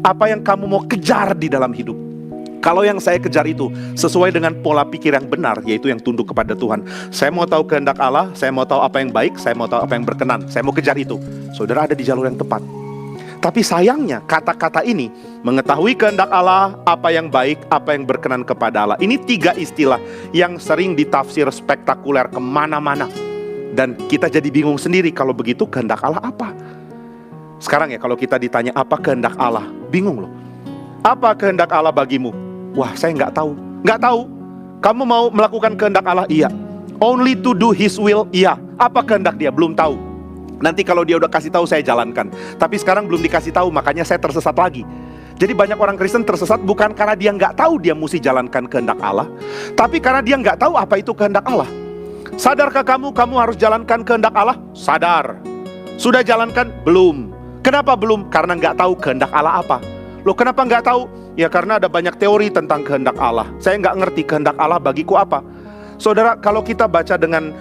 Apa yang kamu mau kejar di dalam hidup? Kalau yang saya kejar itu sesuai dengan pola pikir yang benar, yaitu yang tunduk kepada Tuhan. Saya mau tahu kehendak Allah, saya mau tahu apa yang baik, saya mau tahu apa yang berkenan. Saya mau kejar itu. Saudara ada di jalur yang tepat. Tapi sayangnya kata-kata ini, mengetahui kehendak Allah, apa yang baik, apa yang berkenan kepada Allah. Ini 3 istilah yang sering ditafsir spektakuler kemana-mana. Dan kita jadi bingung sendiri, kalau begitu kehendak Allah apa? Sekarang ya kalau kita ditanya apa kehendak Allah, bingung loh. Apa kehendak Allah bagimu? Wah, saya nggak tahu. Nggak tahu. Kamu mau melakukan kehendak Allah? Iya. Only to do His will? Iya. Apa kehendak Dia? Belum tahu. Nanti kalau Dia udah kasih tahu saya jalankan. Tapi sekarang belum dikasih tahu, makanya saya tersesat lagi. Jadi banyak orang Kristen tersesat bukan karena dia nggak tahu dia mesti jalankan kehendak Allah, tapi karena dia nggak tahu apa itu kehendak Allah. Sadarkah kamu harus jalankan kehendak Allah? Sadar. Sudah jalankan? Belum. Kenapa belum? Karena nggak tahu kehendak Allah apa. Loh, kenapa nggak tahu? Ya karena ada banyak teori tentang kehendak Allah. Saya nggak ngerti kehendak Allah bagiku apa. Saudara, kalau kita baca dengan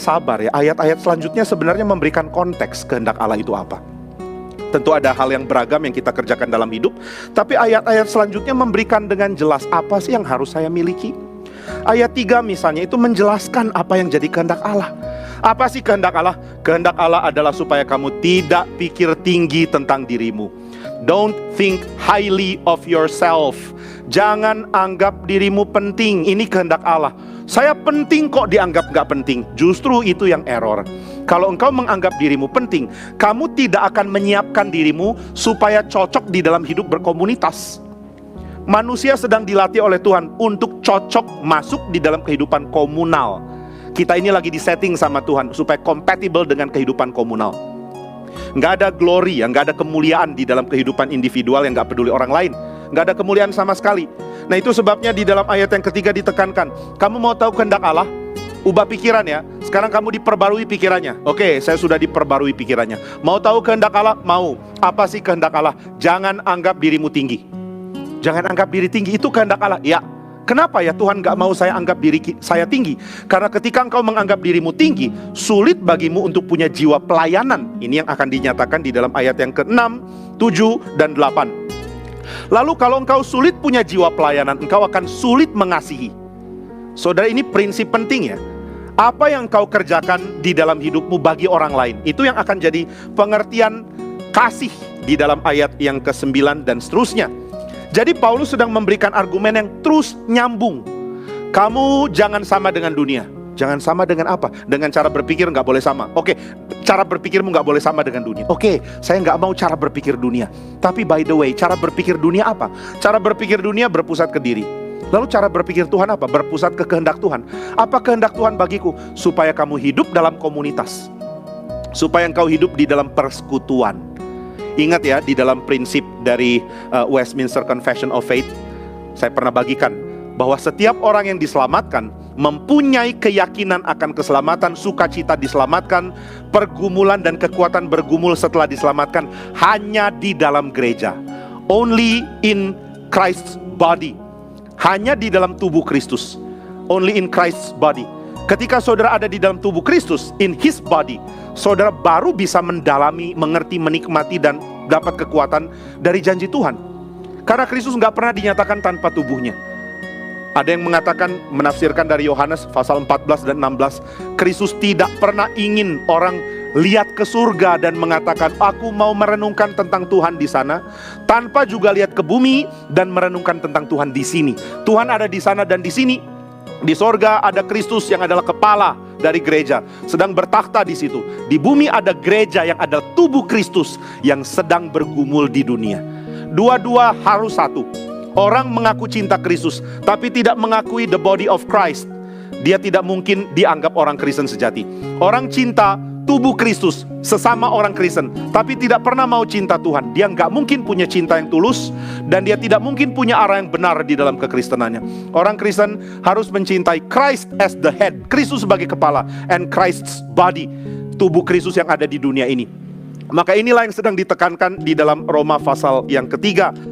sabar ya, ayat-ayat selanjutnya sebenarnya memberikan konteks kehendak Allah itu apa. Tentu ada hal yang beragam yang kita kerjakan dalam hidup, tapi ayat-ayat selanjutnya memberikan dengan jelas apa sih yang harus saya miliki. Ayat 3 misalnya itu menjelaskan apa yang jadi kehendak Allah. Apa sih kehendak Allah? Kehendak Allah adalah supaya kamu tidak pikir tinggi tentang dirimu. Don't think highly of yourself. Jangan anggap dirimu penting. Ini kehendak Allah. Saya penting kok dianggap gak penting. Justru itu yang error. Kalau engkau menganggap dirimu penting, kamu tidak akan menyiapkan dirimu supaya cocok di dalam hidup berkomunitas. Manusia sedang dilatih oleh Tuhan untuk cocok masuk di dalam kehidupan komunal. Kita ini lagi disetting sama Tuhan supaya compatible dengan kehidupan komunal. Nggak ada glory, nggak ada kemuliaan di dalam kehidupan individual yang nggak peduli orang lain. Nggak ada kemuliaan sama sekali. Nah itu sebabnya di dalam ayat yang ketiga ditekankan, kamu mau tahu kehendak Allah? Ubah pikiran ya. Sekarang kamu diperbarui pikirannya. Oke, saya sudah diperbarui pikirannya. Mau tahu kehendak Allah? Mau. Apa sih kehendak Allah? Jangan anggap dirimu tinggi. Jangan anggap diri tinggi, itu kehendak Allah. Ya. Kenapa ya Tuhan gak mau saya anggap diri saya tinggi? Karena ketika engkau menganggap dirimu tinggi, sulit bagimu untuk punya jiwa pelayanan. Ini yang akan dinyatakan di dalam ayat yang ke-6, 7, dan 8. Lalu kalau engkau sulit punya jiwa pelayanan, engkau akan sulit mengasihi. Saudara, ini prinsip penting ya. Apa yang engkau kerjakan di dalam hidupmu bagi orang lain, itu yang akan jadi pengertian kasih di dalam ayat yang ke-9 dan seterusnya. Jadi Paulus sedang memberikan argumen yang terus nyambung. Kamu jangan sama dengan dunia. Jangan sama dengan apa? Dengan cara berpikir nggak boleh sama. Oke, cara berpikirmu nggak boleh sama dengan dunia. Oke, saya nggak mau cara berpikir dunia. Tapi by the way, cara berpikir dunia apa? Cara berpikir dunia berpusat ke diri. Lalu cara berpikir Tuhan apa? Berpusat ke kehendak Tuhan. Apa kehendak Tuhan bagiku? Supaya kamu hidup dalam komunitas. Supaya engkau hidup di dalam persekutuan. Ingat ya, di dalam prinsip dari Westminster Confession of Faith, saya pernah bagikan bahwa setiap orang yang diselamatkan mempunyai keyakinan akan keselamatan, sukacita diselamatkan, pergumulan dan kekuatan bergumul setelah diselamatkan hanya di dalam gereja. Only in Christ's body. Hanya di dalam tubuh Kristus. Only in Christ's body. Ketika saudara ada di dalam tubuh Kristus, in His body, saudara baru bisa mendalami, mengerti, menikmati, dan dapat kekuatan dari janji Tuhan. Karena Kristus nggak pernah dinyatakan tanpa tubuhnya. Ada yang mengatakan, menafsirkan dari Yohanes pasal 14 dan 16, Kristus tidak pernah ingin orang lihat ke surga dan mengatakan, aku mau merenungkan tentang Tuhan di sana, tanpa juga lihat ke bumi dan merenungkan tentang Tuhan di sini. Tuhan ada di sana dan di sini. Di sorga ada Kristus yang adalah kepala dari gereja, sedang bertakhta di situ. Di bumi ada gereja yang adalah tubuh Kristus yang sedang bergumul di dunia. Dua-dua harus satu. Orang mengaku cinta Kristus tapi tidak mengakui the body of Christ, dia tidak mungkin dianggap orang Kristen sejati. Orang cinta tubuh Kristus, sesama orang Kristen, tapi tidak pernah mau cinta Tuhan, dia nggak mungkin punya cinta yang tulus, dan dia tidak mungkin punya arah yang benar di dalam kekristenannya. Orang Kristen harus mencintai Christ as the head, Kristus sebagai kepala, and Christ's body, tubuh Kristus yang ada di dunia ini. Maka inilah yang sedang ditekankan di dalam Roma pasal yang ketiga.